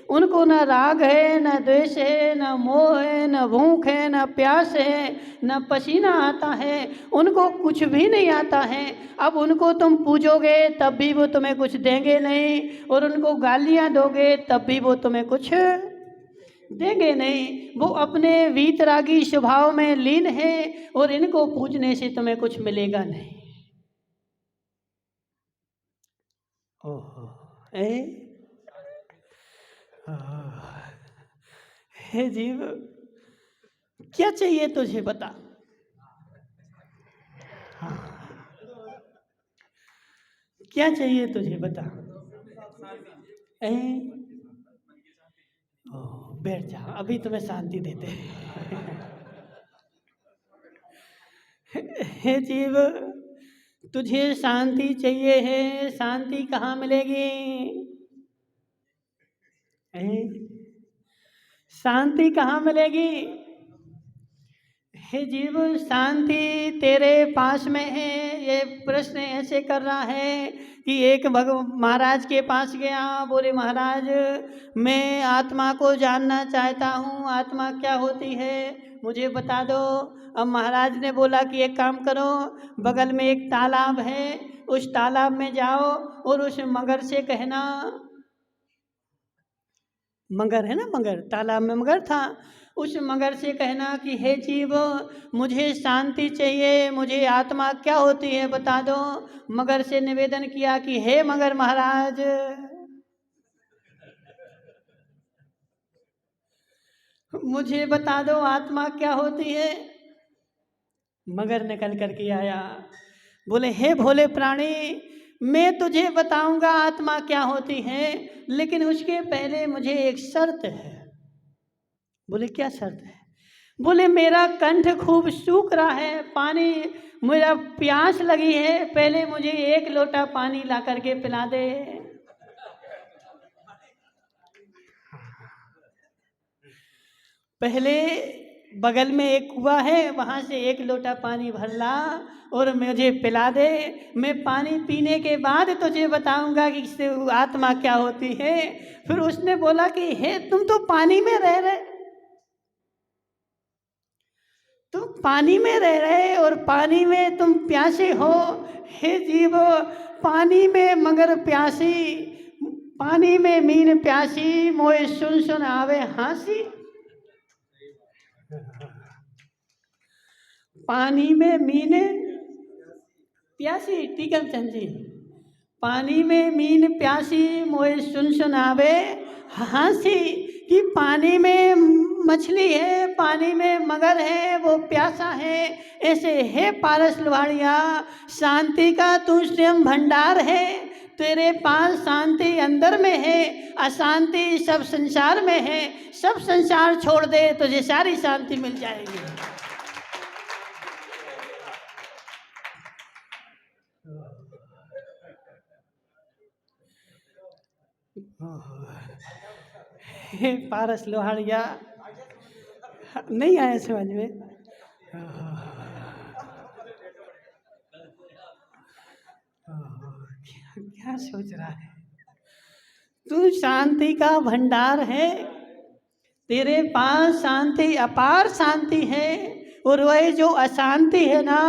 उनको न राग है, न द्वेष है, न मोह है, न भूख है, न प्यास है, न पसीना आता है, उनको कुछ भी नहीं आता है। अब उनको तुम पूजोगे तब भी वो तुम्हें कुछ देंगे नहीं, और उनको गालियाँ दोगे तब भी वो तुम्हें कुछ देंगे नहीं। वो अपने वीतरागी स्वभाव में लीन है और इनको पूजने से तुम्हें कुछ मिलेगा नहीं। ओहो, हे जीव, क्या चाहिए तुझे बता। हाँ, क्या चाहिए तुझे बता। बैठ जा, अभी तुम्हें शांति देते हैं। हे जीव, तुझे शांति चाहिए है, शांति कहाँ मिलेगी? शांति कहाँ मिलेगी? हे जीव, शांति तेरे पास में है। ये प्रश्न ऐसे कर रहा है कि एक महाराज के पास गया, बोले महाराज मैं आत्मा को जानना चाहता हूँ, आत्मा क्या होती है? मुझे बता दो। अब महाराज ने बोला कि एक काम करो, बगल में एक तालाब है, उस तालाब में जाओ और उस मगर से कहना, मगर है ना, मगर, तालाब में मगर था, उस मगर से कहना कि हे जीव, मुझे शांति चाहिए, मुझे आत्मा क्या होती है बता दो। मगर से निवेदन किया कि हे मगर महाराज, मुझे बता दो आत्मा क्या होती है। मगर निकल करके आया, बोले हे भोले प्राणी, मैं तुझे बताऊंगा आत्मा क्या होती है, लेकिन उसके पहले मुझे एक शर्त है। बोले क्या शर्त है? बोले मेरा कंठ खूब सूख रहा है, पानी, मेरा प्यास लगी है, पहले मुझे 1 लोटा पानी ला करके पिला दे। पहले बगल में एक कुआं है, वहां से 1 लोटा पानी भर ला और मुझे पिला दे। मैं पानी पीने के बाद तुझे बताऊंगा कि इससे आत्मा क्या होती है। फिर उसने बोला कि हे, तुम तो पानी में रह रहे, तुम पानी में रह रहे और पानी में तुम प्यासे हो। हे जीव, पानी में मगर प्यासी, पानी में मीन प्यासी, मोए सुन सुन आवे हासी। पानी में मीन प्यासी, टीकम चंद जी, पानी में मीन प्यासी, मोए सुन सुन आवे हासी। कि पानी में मछली है, पानी में मगर है, वो प्यासा है। ऐसे हे पारस लुहाड़िया, शांति का तू स्वयं भंडार है, तेरे पास शांति अंदर में है, अशांति सब संसार में है। सब संसार छोड़ दे, तुझे सारी शांति मिल जाएगी। हे पारस लोहाड़िया, नहीं आया समझ में? क्या सोच रहा है तू? शांति का भंडार है, तेरे पास शांति, अपार शांति है। और वह जो अशांति है ना,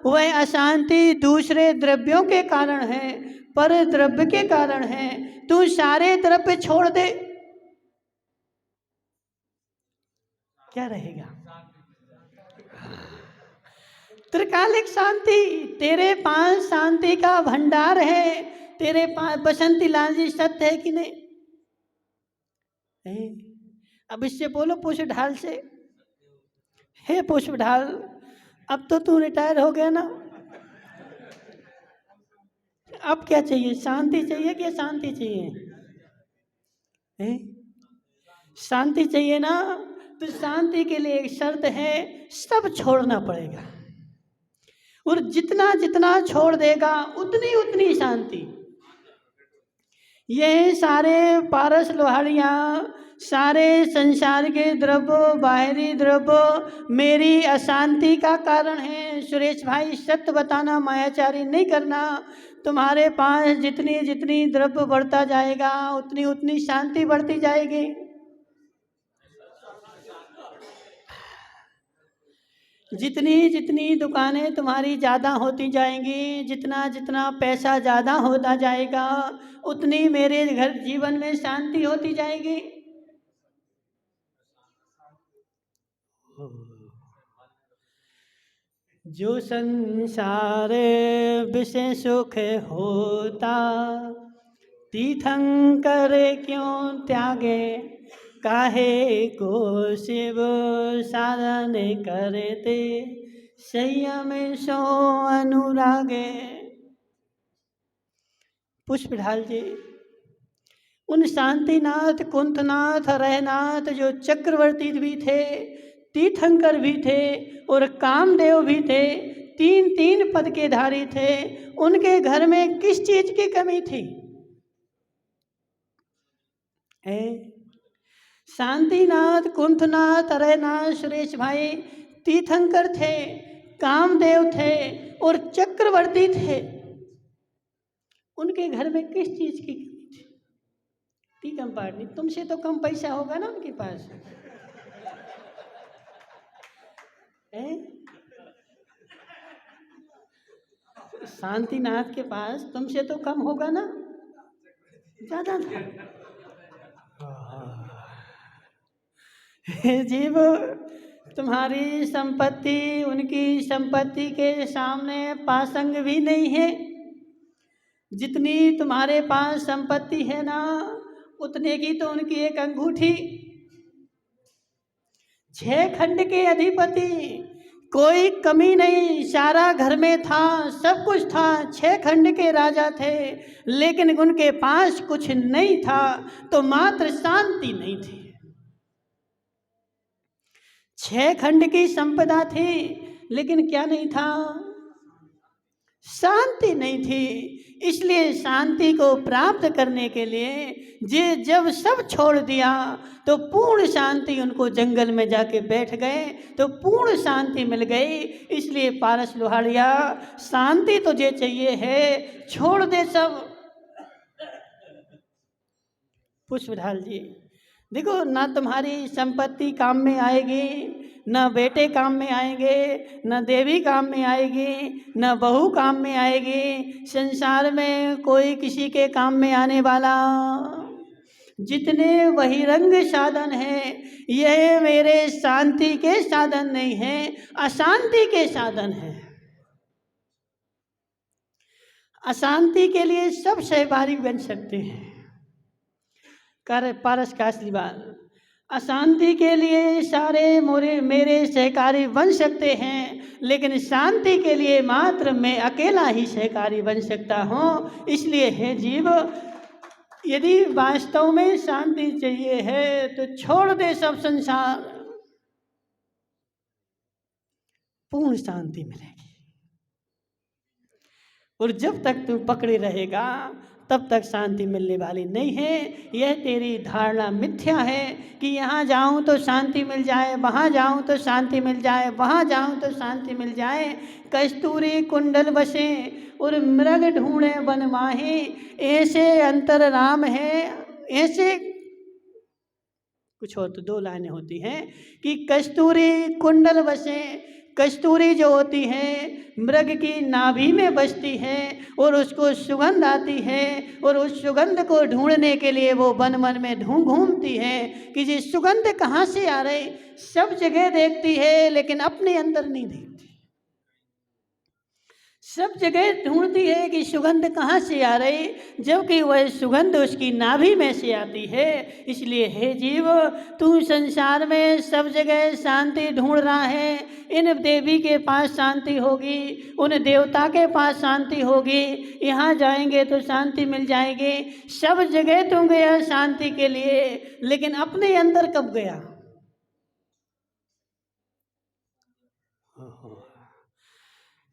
वह अशांति दूसरे द्रव्यों के कारण है, पर द्रव्य के कारण है। तू सारे द्रव्य छोड़ दे, क्या रहेगा? त्रिकालिक शांति, तेरे पास शांति का भंडार है, तेरे पास। बसंती लाल जी, सत्य है कि नहीं? अब इससे बोलो पुष्प ढाल से, हे पुष्प ढाल, अब तो तू रिटायर हो गया ना, अब क्या चाहिए? शांति चाहिए कि शांति चाहिए? शांति चाहिए ना, तो शांति के लिए एक शर्त है, सब छोड़ना पड़ेगा। और जितना जितना छोड़ देगा उतनी उतनी शांति। ये सारे पारस लोहाड़ियाँ, सारे संसार के द्रव्य, बाहरी द्रव्य मेरी अशांति का कारण है। सुरेश भाई, सत्य बताना, मायाचारी नहीं करना। तुम्हारे पास जितनी जितनी द्रव्य बढ़ता जाएगा, उतनी उतनी शांति बढ़ती जाएगी। जितनी जितनी दुकानें तुम्हारी ज़्यादा होती जाएंगी, जितना जितना पैसा ज़्यादा होता जाएगा, उतनी मेरे घर जीवन में शांति होती जाएगी। जो संसार विषय सुख होता, तीर्थंकर क्यों त्यागे, काहे को शिव साधन करते, संयम सो अनुरागे। पुष्प ढाल जी, उन शांतिनाथ, कुंथनाथ, रहनाथ जो चक्रवर्ती भी थे, तीर्थंकर भी थे और कामदेव भी थे, 3-3 पद के धारी थे, उनके घर में किस चीज की कमी थी? शांतिनाथ, कुंथनाथ, रहनाथ, सुरेश भाई तीर्थंकर थे, कामदेव थे और चक्रवर्ती थे। उनके घर में किस चीज की कमी थी? टीकम पाटनी, तुमसे तो कम पैसा होगा ना उनके पास। हैं? शांतिनाथ के पास तुमसे तो कम होगा ना, ज्यादा था। हे जीव, तुम्हारी संपत्ति उनकी संपत्ति के सामने पासंग भी नहीं है। जितनी तुम्हारे पास संपत्ति है ना, उतने की तो उनकी एक अंगूठी। 6 खंड के अधिपति, कोई कमी नहीं, सारा घर में था, सब कुछ था। 6 खंड के राजा थे, लेकिन उनके पास कुछ नहीं था, तो मात्र शांति नहीं थी। 6 खंड की संपदा थी, लेकिन क्या नहीं था? शांति नहीं थी। इसलिए शांति को प्राप्त करने के लिए जब सब छोड़ दिया, तो पूर्ण शांति, उनको जंगल में जाके बैठ गए तो पूर्ण शांति मिल गई। इसलिए पारस लोहाड़िया, शांति तुझे चाहिए है, छोड़ दे सब। पुष्पढाल जी, देखो ना, तुम्हारी संपत्ति काम में आएगी, न बेटे काम में आएंगे, न देवी काम में आएगी, न बहू काम में आएगी। संसार में कोई किसी के काम में आने वाला। जितने बहिरंग साधन हैं, यह मेरे शांति के साधन नहीं है, अशांति के साधन है। अशांति के लिए सब सहकारी बन सकते हैं, कर पारस का आशीर्वाद। अशांति के लिए सारे मेरे सहकारी बन सकते हैं, लेकिन शांति के लिए मात्र मैं अकेला ही सहकारी बन सकता हूँ। इसलिए हे जीव, यदि वास्तव में शांति चाहिए है तो छोड़ दे सब संसार, पूर्ण शांति मिलेगी। और जब तक तू पकड़े रहेगा, तब तक शांति मिलने वाली नहीं है। यह तेरी धारणा मिथ्या है कि यहाँ जाऊँ तो शांति मिल जाए, वहाँ जाऊँ तो शांति मिल जाए, वहाँ जाऊँ तो शांति मिल जाए। कस्तूरी कुंडल बसे और मृग ढूंढे वन माही, ऐसे अंतर राम है। ऐसे कुछ और तो 2 लाइनें होती हैं कि कस्तूरी कुंडल बसे। कस्तूरी जो होती है मृग की नाभि में बसती है और उसको सुगंध आती है, और उस सुगंध को ढूंढने के लिए वो वन वन में घूमती है कि ये सुगंध कहाँ से आ रही। सब जगह देखती है, लेकिन अपने अंदर नहीं देखती। सब जगह ढूंढती है कि सुगंध कहाँ से आ रही, जबकि वह सुगंध उसकी नाभि में से आती है। इसलिए हे जीव, तू संसार में सब जगह शांति ढूंढ रहा है। इन देवी के पास शांति होगी, उन देवता के पास शांति होगी, यहाँ जाएंगे तो शांति मिल जाएगी। सब जगह तू गया शांति के लिए, लेकिन अपने अंदर कब गया?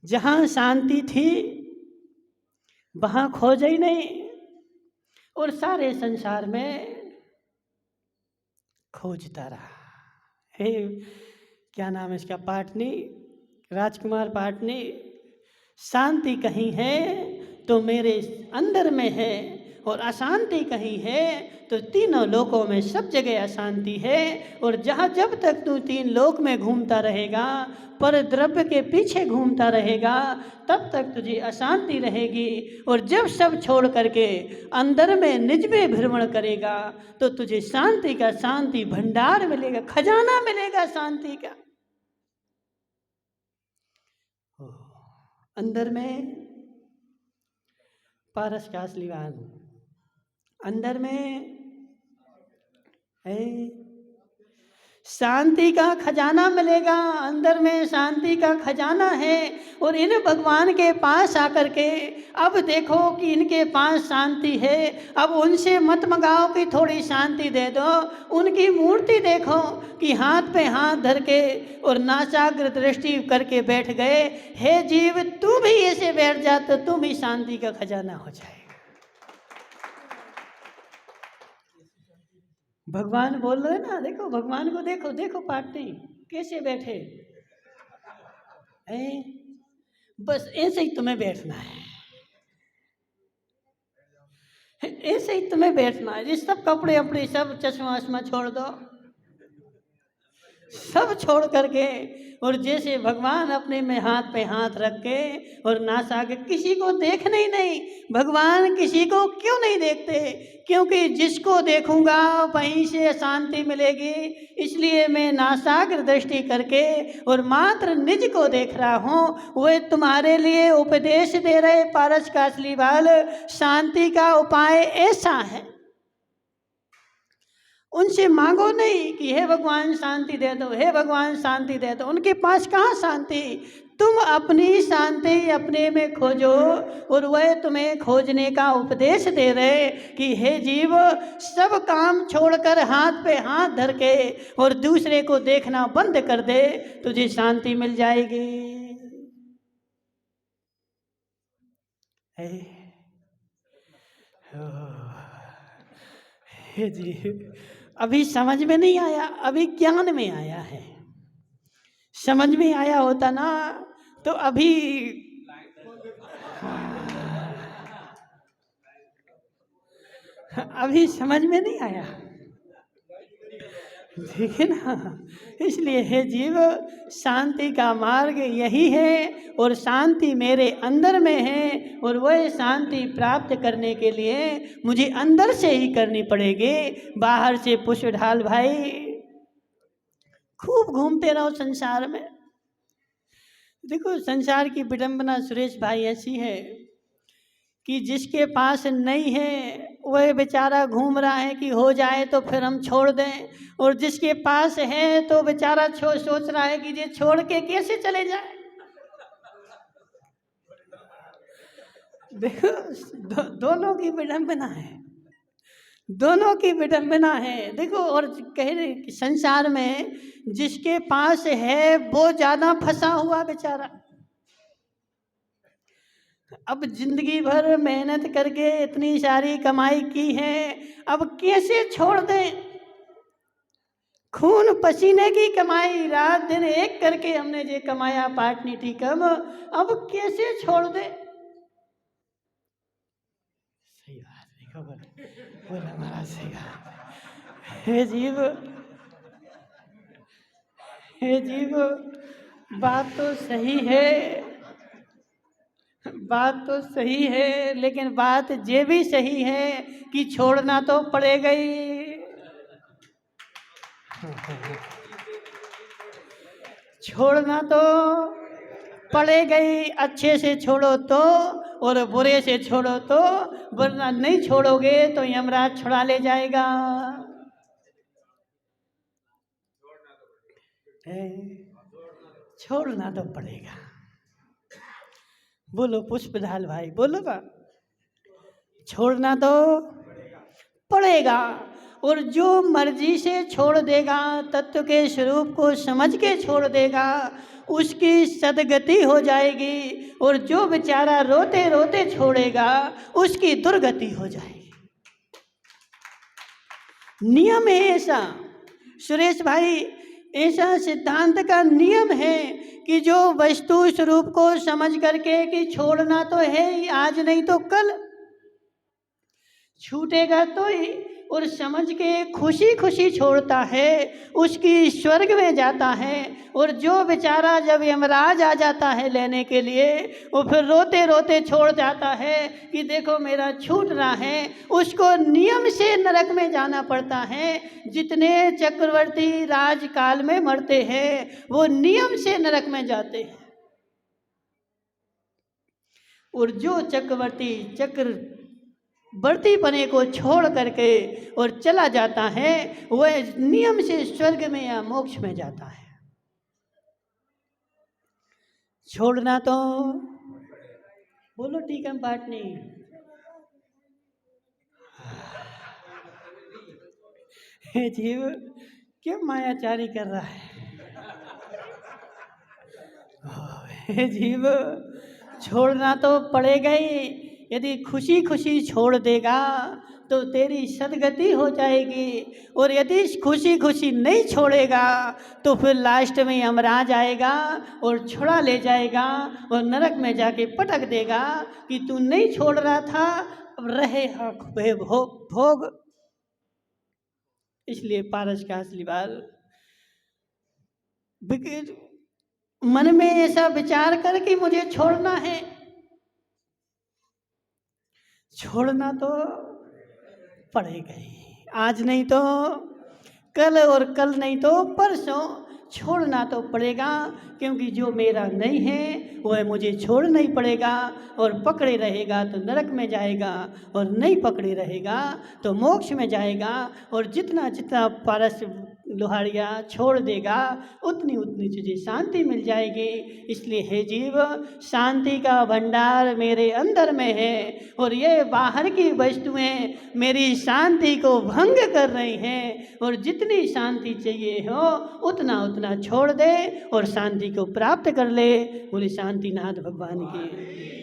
जहाँ शांति थी वहाँ खोज ही नहीं, और सारे संसार में खोजता रहा। हे, क्या नाम है इसका, पाटनी, राजकुमार पाटनी, शांति कहीं है तो मेरे अंदर में है, और अशांति कहीं है तो तीनों लोकों में सब जगह अशांति है। और जहाँ जब तक तू 3 लोक में घूमता रहेगा, पर द्रव्य के पीछे घूमता रहेगा, तब तक तुझे अशांति रहेगी। और जब सब छोड़ करके अंदर में निज में भ्रमण करेगा, तो तुझे शांति का शांति भंडार मिलेगा, खजाना मिलेगा शांति का। अंदर में पारस का आशीर्वाद, अंदर में है शांति का खजाना मिलेगा। अंदर में शांति का खजाना है। और इन भगवान के पास आकर के अब देखो कि इनके पास शांति है, अब उनसे मत मंगाओ कि थोड़ी शांति दे दो। उनकी मूर्ति देखो कि हाथ पे हाथ धर के और नासाग्र दृष्टि करके बैठ गए। हे जीव, तू भी ऐसे बैठ जा तो तू भी शांति का खजाना हो जाए। भगवान बोल रहे ना, देखो भगवान को देखो, देखो पाटनी कैसे बैठे हैं। बस ऐसे ही तुम्हें बैठना है, ऐसे ही तुम्हें बैठना है। ये सब कपड़े अपने सब चश्मा वश्मा छोड़ दो, सब छोड़ करके, और जैसे भगवान अपने में हाथ पे हाथ रख के और नासागे, किसी को देखने ही नहीं। भगवान किसी को क्यों नहीं देखते? क्योंकि जिसको देखूंगा वहीं से शांति मिलेगी। इसलिए मैं नासाग्र दृष्टि करके और मात्र निज को देख रहा हूँ। वे तुम्हारे लिए उपदेश दे रहे पारस का असली बाल, शांति का उपाय ऐसा है। उनसे मांगो नहीं कि हे भगवान शांति दे दो, हे भगवान शांति दे दो। उनके पास कहाँ शांति? तुम अपनी शांति अपने में खोजो, और वह तुम्हें खोजने का उपदेश दे रहे कि हे जीव, सब काम छोड़कर हाथ पे हाथ धर के और दूसरे को देखना बंद कर दे, तुझे शांति मिल जाएगी। हे जीव, अभी समझ में नहीं आया, अभी ज्ञान में आया है। समझ में आया होता ना तो अभी अभी समझ में नहीं आया, ठीक है ना। इसलिए हे जीव, शांति का मार्ग यही है, और शांति मेरे अंदर में है, और वह शांति प्राप्त करने के लिए मुझे अंदर से ही करनी पड़ेगी। बाहर से पुष्प ढाल भाई, खूब घूमते रहो संसार में। देखो, संसार की विडंबना सुरेश भाई ऐसी है कि जिसके पास नहीं है वह बेचारा घूम रहा है कि हो जाए तो फिर हम छोड़ दें, और जिसके पास है तो बेचारा सोच रहा है कि ये छोड़ के कैसे चले जाए। देखो, दोनों की विडंबना है, दोनों की विडंबना है। देखो, और कह रहे कि संसार में जिसके पास है वो ज्यादा फंसा हुआ बेचारा। अब जिंदगी भर मेहनत करके इतनी सारी कमाई की है, अब कैसे छोड़ दें? खून पसीने की कमाई, रात दिन एक करके हमने जो कमाया पाटनी टीकम, अब कैसे छोड़ दें? सही बात, देखो बोला हमारा सही बात। हे जीव, हे जीव, बात तो सही है, बात तो सही है, लेकिन बात ये भी सही है कि छोड़ना तो पड़ेगा ही। छोड़ना तो पड़ेगा ही, अच्छे से छोड़ो तो और बुरे से छोड़ो तो, वरना नहीं छोड़ोगे तो यमराज छुड़ा ले जाएगा। छोड़ना तो पड़ेगा। बोलो पुष्पधाल भाई, बोलो बा, छोड़ना तो पड़ेगा। और जो मर्जी से छोड़ देगा, तत्व के स्वरूप को समझ के छोड़ देगा, उसकी सदगति हो जाएगी। और जो बेचारा रोते रोते छोड़ेगा, उसकी दुर्गति हो जाएगी। नियम है ऐसा सुरेश भाई, ऐसा सिद्धांत का नियम है कि जो वस्तु स्वरूप को समझ करके कि छोड़ना तो है, आज नहीं तो कल छूटेगा तो ही, और समझ के खुशी खुशी छोड़ता है, उसकी स्वर्ग में जाता है। और जो बेचारा जब यमराज आ जाता है लेने के लिए, वो फिर रोते रोते छोड़ जाता है कि देखो मेरा छूट रहा है, उसको नियम से नरक में जाना पड़ता है। जितने चक्रवर्ती राजकाल में मरते हैं वो नियम से नरक में जाते हैं, और जो चक्रवर्ती वर्ती पने को छोड़ करके और चला जाता है, वह नियम से स्वर्ग में या मोक्ष में जाता है। छोड़ना तो बोलो टीकम पाटनी, हे जीव क्यों मायाचारी कर रहा है? हे जीव, छोड़ना तो पड़ेगा ही। यदि खुशी खुशी छोड़ देगा तो तेरी सदगति हो जाएगी, और यदि खुशी खुशी नहीं छोड़ेगा तो फिर लास्ट में यमराज आएगा और छुड़ा ले जाएगा और नरक में जाके पटक देगा कि तू नहीं छोड़ रहा था, अब रहे भोग। इसलिए पारस का असली बाल, बिक- मन में ऐसा विचार कर कि मुझे छोड़ना है, छोड़ना तो पड़ेगा ही। आज नहीं तो कल, और कल नहीं तो परसों छोड़ना तो पड़ेगा, क्योंकि जो मेरा नहीं है वह मुझे छोड़ना ही पड़ेगा। और पकड़े रहेगा तो नरक में जाएगा, और नहीं पकड़े रहेगा तो मोक्ष में जाएगा। और जितना जितना पारस लोहाड़िया छोड़ देगा उतनी उतनी तुझे शांति मिल जाएगी। इसलिए हे जीव, शांति का भंडार मेरे अंदर में है, और ये बाहर की वस्तुएं मेरी शांति को भंग कर रही हैं। और जितनी शांति चाहिए हो उतना उतना छोड़ दे और शांति को प्राप्त कर ले। बोले शांतिनाथ भगवान की।